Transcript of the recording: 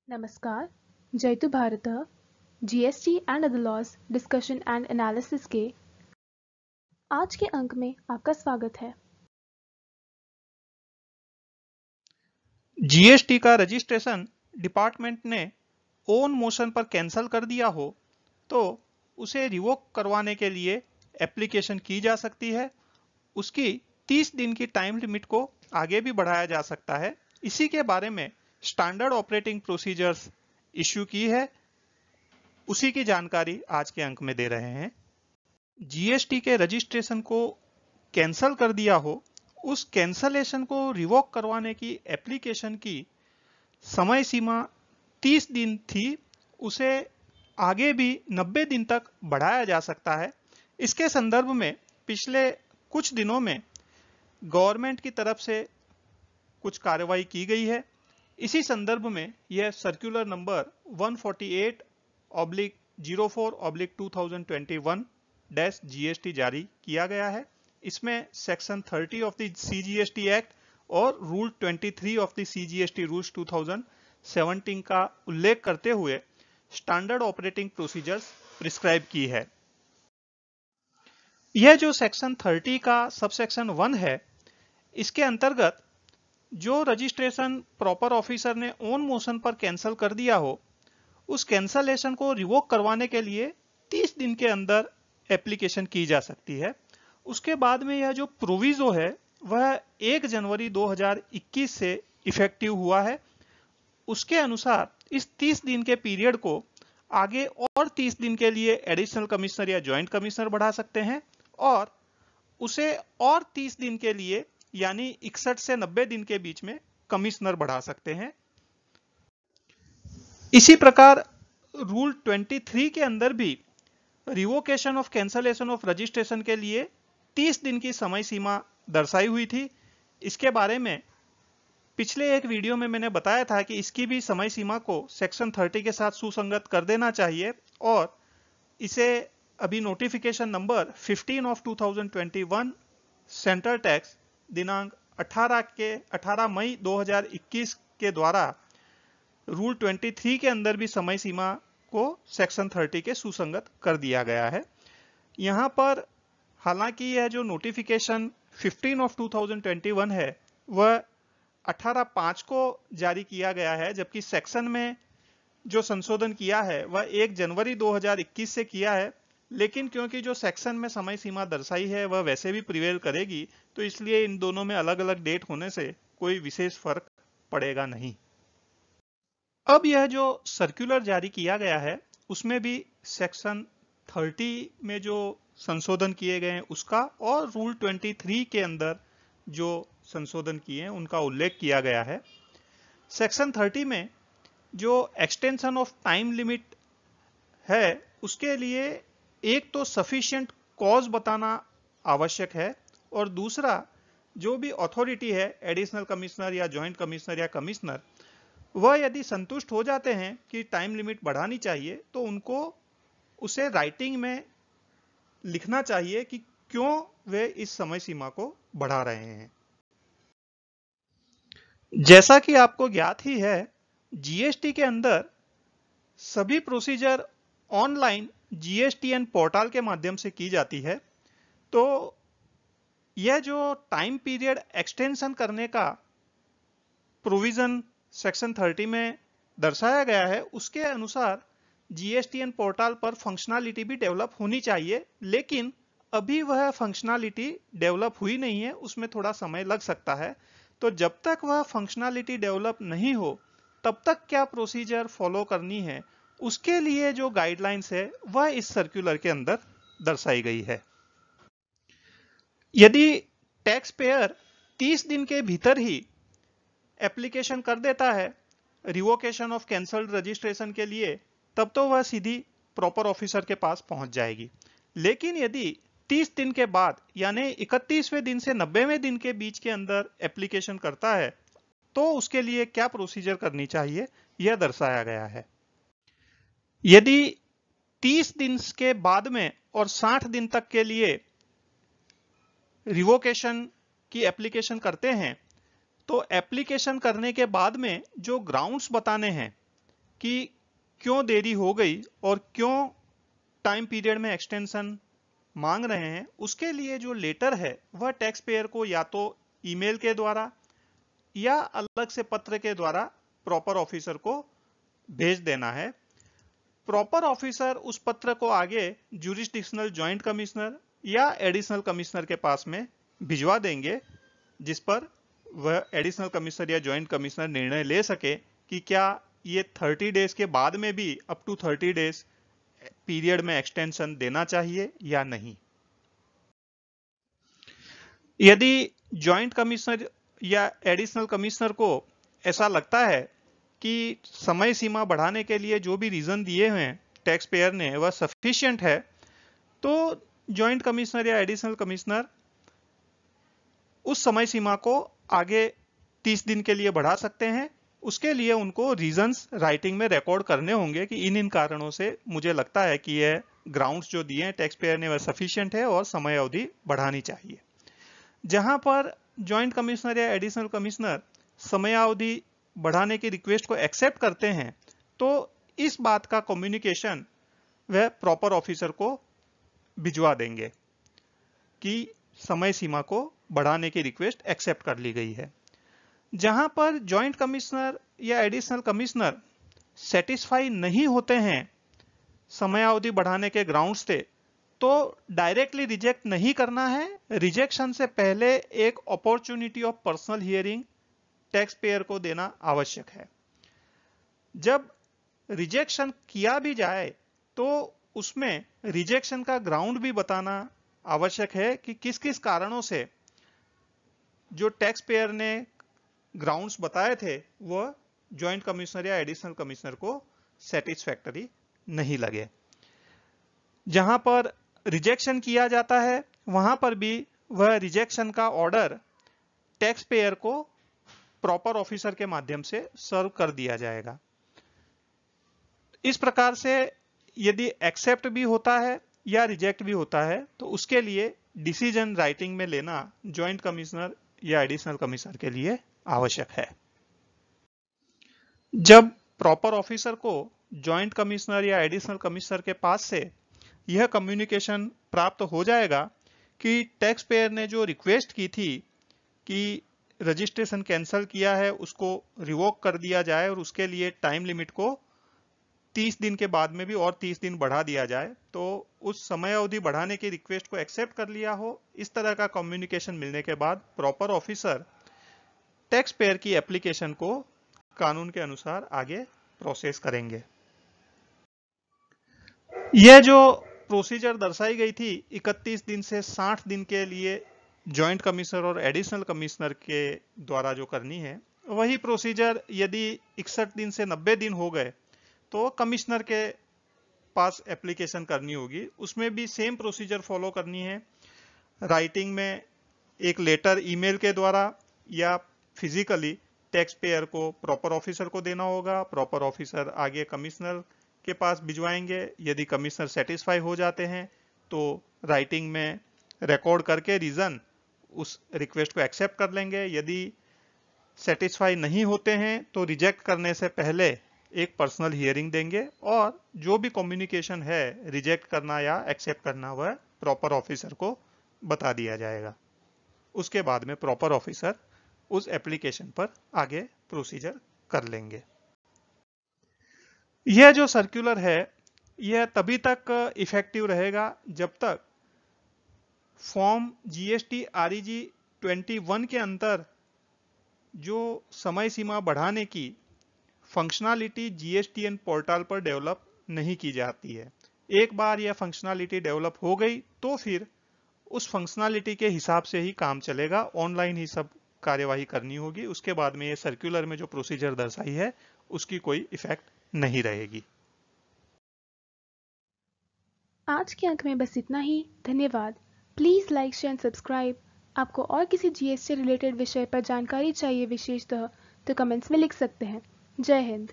नमस्कार, जयतु भारतः GST and other laws discussion and analysis के आज के अंक में आपका स्वागत है। जीएसटी का रजिस्ट्रेशन डिपार्टमेंट ने ओन मोशन पर कैंसिल कर दिया हो तो उसे रिवोक करवाने के लिए एप्लीकेशन की जा सकती है। उसकी 30 दिन की टाइम लिमिट को आगे भी बढ़ाया जा सकता है। इसी के बारे में स्टैंडर्ड ऑपरेटिंग प्रोसीजर्स इश्यू की है, उसी की जानकारी आज के अंक में दे रहे हैं। जीएसटी के रजिस्ट्रेशन को कैंसिल कर दिया हो, उस कैंसलेशन को रिवोक करवाने की एप्लीकेशन की समय सीमा 30 दिन थी, उसे आगे भी 90 दिन तक बढ़ाया जा सकता है। इसके संदर्भ में पिछले कुछ दिनों में गवर्नमेंट की तरफ से कुछ कार्रवाई की गई है। इसी संदर्भ में यह सर्कुलर नंबर 148/04/2021 GST जारी किया गया है। इसमें section 30 of the CGST act और rule 23 of the CGST rules 2017 का उल्लेख करते हुए स्टैंडर्ड ऑपरेटिंग प्रोसीजर्स प्रिस्क्राइब की है। यह जो सेक्शन 30 का सबसेक्शन 1 है, इसके अंतर्गत जो रजिस्ट्रेशन प्रॉपर ऑफिसर ने ओन मोशन पर कैंसिल कर दिया हो, उस कैंसलेशन को रिवोक करवाने के लिए 30 दिन के अंदर एप्लीकेशन की जा सकती है। उसके बाद में यह जो प्रोविजो है वह 1 जनवरी 2021 से इफेक्टिव हुआ है। उसके अनुसार इस 30 दिन के पीरियड को आगे और 30 दिन के लिए एडिशनल कमिश्नर या ज्वाइंट कमिश्नर बढ़ा सकते हैं और उसे और 30 दिन के लिए यानी 61 से 90 दिन के बीच में कमिश्नर बढ़ा सकते हैं। इसी प्रकार रूल 23 के अंदर भी revocation of cancellation of registration के लिए 30 दिन की समय सीमा दर्शाई हुई थी। इसके बारे में पिछले एक वीडियो में मैंने बताया था कि इसकी भी समय सीमा को सेक्शन 30 के साथ सुसंगत कर देना चाहिए और इसे अभी notification number 15 of 2021 central tax दिनांक 18 मई 2021 के द्वारा रूल 23 के अंदर भी समय सीमा को सेक्शन 30 के सुसंगत कर दिया गया है। यहां पर हालांकि यह जो नोटिफिकेशन 15 ऑफ 2021 है वह 18/5 को जारी किया गया है, जबकि सेक्शन में जो संशोधन किया है वह 1 जनवरी 2021 से किया है। लेकिन क्योंकि जो सेक्शन में समय सीमा दर्शाई है वह वैसे भी प्रिवेल करेगी, तो इसलिए इन दोनों में अलग अलग डेट होने से कोई विशेष फर्क पड़ेगा नहीं। अब यह जो सर्कुलर जारी किया गया है उसमें भी सेक्शन 30 में जो संशोधन किए गए हैं उसका और रूल 23 के अंदर जो संशोधन किए हैं उनका उल्लेख किया गया है। सेक्शन 30 में जो एक्सटेंशन ऑफ टाइम लिमिट है उसके लिए एक तो सफिशिएंट कॉज बताना आवश्यक है और दूसरा जो भी अथॉरिटी है एडिशनल कमिश्नर या ज्वाइंट कमिश्नर या कमिश्नर, वह यदि संतुष्ट हो जाते हैं कि टाइम लिमिट बढ़ानी चाहिए तो उनको उसे राइटिंग में लिखना चाहिए कि क्यों वे इस समय सीमा को बढ़ा रहे हैं। जैसा कि आपको ज्ञात ही है, जीएसटी के अंदर सभी प्रोसीजर ऑनलाइन जीएसटीएन पोर्टल के माध्यम से की जाती है। तो यह जो टाइम पीरियड एक्सटेंशन करने का प्रोविजन सेक्शन 30 में दर्शाया गया है उसके अनुसार जीएसटीएन पोर्टल पर फंक्शनलिटी भी डेवलप होनी चाहिए, लेकिन अभी वह फंक्शनलिटी डेवलप हुई नहीं है, उसमें थोड़ा समय लग सकता है। तो जब तक वह फंक्शनलिटी डेवलप नहीं हो तब तक क्या प्रोसीजर फॉलो करनी है उसके लिए जो गाइडलाइंस है वह इस सर्कुलर के अंदर दर्शाई गई है। यदि टैक्स पेयर 30 दिन के भीतर ही एप्लीकेशन कर देता है रिवोकेशन ऑफ कैंसल्ड रजिस्ट्रेशन के लिए, तब तो वह सीधी प्रॉपर ऑफिसर के पास पहुंच जाएगी। लेकिन यदि 30 दिन के बाद यानी 31वें दिन से 90वें दिन के बीच के अंदर एप्लीकेशन करता है तो उसके लिए क्या प्रोसीजर करनी चाहिए यह दर्शाया गया है। यदि 30 दिन के बाद में और 60 दिन तक के लिए रिवोकेशन की एप्लीकेशन करते हैं तो एप्लीकेशन करने के बाद में जो ग्राउंड्स बताने हैं कि क्यों देरी हो गई और क्यों टाइम पीरियड में एक्सटेंशन मांग रहे हैं, उसके लिए जो लेटर है वह टैक्स पेयर को या तो ईमेल के द्वारा या अलग से पत्र के द्वारा प्रॉपर ऑफिसर को भेज देना है। प्रॉपर ऑफिसर उस पत्र को आगे ज्यूरिसडिक्शनल जॉइंट कमिश्नर या एडिशनल कमिश्नर के पास में भिजवा देंगे, जिस पर वह एडिशनल कमिश्नर या जॉइंट कमिश्नर निर्णय ले सके कि क्या ये 30 डेज के बाद में भी अप टू 30 डेज पीरियड में एक्सटेंशन देना चाहिए या नहीं। यदि जॉइंट कमिश्नर या एडिशनल कमिश्नर को ऐसा लगता है कि समय सीमा बढ़ाने के लिए जो भी रीजन दिए हुए हैं टैक्स पेयर ने वह सफिशिएंट है, तो जॉइंट कमिश्नर या एडिशनल कमिश्नर उस समय सीमा को आगे 30 दिन के लिए बढ़ा सकते हैं। उसके लिए उनको रीजंस राइटिंग में रिकॉर्ड करने होंगे कि इन कारणों से मुझे लगता है कि यह ग्राउंड्स जो दिए हैं टैक्स पेयर ने वह सफिशिएंट है और समय अवधि बढ़ानी चाहिए। जहां पर जॉइंट कमिश्नर या एडिशनल कमिश्नर समयावधि बढ़ाने की रिक्वेस्ट को एक्सेप्ट करते हैं, तो इस बात का कम्युनिकेशन वह प्रॉपर ऑफिसर को भिजवा देंगे कि समय सीमा को बढ़ाने की रिक्वेस्ट एक्सेप्ट कर ली गई है। जहां पर जॉइंट कमिश्नर या एडिशनल कमिश्नर सेटिस्फाई नहीं होते हैं समयावधि बढ़ाने के ग्राउंड से, तो डायरेक्टली रिजेक्ट नहीं करना है। रिजेक्शन से पहले एक opportunity of personal hearing tax payer को देना आवश्यक है। जब रिजेक्शन किया भी जाए तो उसमें रिजेक्शन का ग्राउंड भी बताना आवश्यक है कि किस किस कारणों से जो टैक्स पेयर ने ग्राउंड्स बताए थे वह जॉइंट कमिश्नर या एडिशनल कमिश्नर को सेटिस्फैक्टरी नहीं लगे। जहां पर रिजेक्शन किया जाता है वहां पर भी वह रिजेक्शन का ऑर्डर टैक्स पेयर को प्रॉपर ऑफिसर के माध्यम से सर्व कर दिया जाएगा। इस प्रकार से यदि एक्सेप्ट भी होता है या रिजेक्ट भी होता है तो उसके लिए डिसीजन राइटिंग में लेना जॉइंट कमिश्नर या एडिशनल कमिश्नर के लिए आवश्यक है। जब प्रॉपर ऑफिसर को जॉइंट कमिश्नर या एडिशनल कमिश्नर के पास से यह कम्युनिकेशन प्राप्त हो जाएगा कि टैक्स पेयर ने जो रिक्वेस्ट की थी कि रजिस्ट्रेशन कैंसिल किया है उसको रिवोक कर दिया जाए और उसके लिए टाइम लिमिट को 30 दिन के बाद में भी और 30 दिन बढ़ा दिया जाए, तो उस समय अवधि बढ़ाने की रिक्वेस्ट को एक्सेप्ट कर लिया हो, इस तरह का कम्युनिकेशन मिलने के बाद प्रॉपर ऑफिसर टैक्स पेयर की एप्लीकेशन को कानून के अनुसार आगे प्रोसेस करेंगे। यह जो प्रोसीजर दर्शाई गई थी 31 दिन से 60 दिन के लिए जॉइंट कमिश्नर और एडिशनल कमिश्नर के द्वारा जो करनी है, वही प्रोसीजर यदि 61 दिन से 90 दिन हो गए तो कमिश्नर के पास एप्लीकेशन करनी होगी। उसमें भी सेम प्रोसीजर फॉलो करनी है। राइटिंग में एक लेटर ईमेल के द्वारा या फिजिकली टैक्स पेयर को प्रॉपर ऑफिसर को देना होगा। प्रॉपर ऑफिसर आगे कमिश्नर के पास भिजवाएंगे। यदि कमिश्नर सेटिस्फाई हो जाते हैं तो राइटिंग में रिकॉर्ड करके रीजन उस रिक्वेस्ट को एक्सेप्ट कर लेंगे। यदि सेटिस्फाई नहीं होते हैं तो रिजेक्ट करने से पहले एक पर्सनल हियरिंग देंगे और जो भी कम्युनिकेशन है रिजेक्ट करना या एक्सेप्ट करना वह प्रॉपर ऑफिसर को बता दिया जाएगा। उसके बाद में प्रॉपर ऑफिसर उस एप्लीकेशन पर आगे प्रोसीजर कर लेंगे। यह जो सर्कुलर है यह तभी तक इफेक्टिव रहेगा जब तक फॉर्म जीएसटी आरईजी 21 के अंदर जो समय सीमा बढ़ाने की फंक्शनलिटी जीएसटीएन पोर्टल पर डेवलप नहीं की जाती है। एक बार यह फंक्शनलिटी डेवलप हो गई तो फिर उस फंक्शनलिटी के हिसाब से ही काम चलेगा, ऑनलाइन ही सब कार्यवाही करनी होगी। उसके बाद में ये सर्कुलर में जो प्रोसीजर दर्शाई है उसकी कोई इफेक्ट नहीं रहेगी। आज के अंक में बस इतना ही। धन्यवाद। Please like, share and subscribe. आपको और किसी जीएसटी रिलेटेड विषय पर जानकारी चाहिए विशेषतः तो कमेंट्स में लिख सकते हैं। जय हिंद।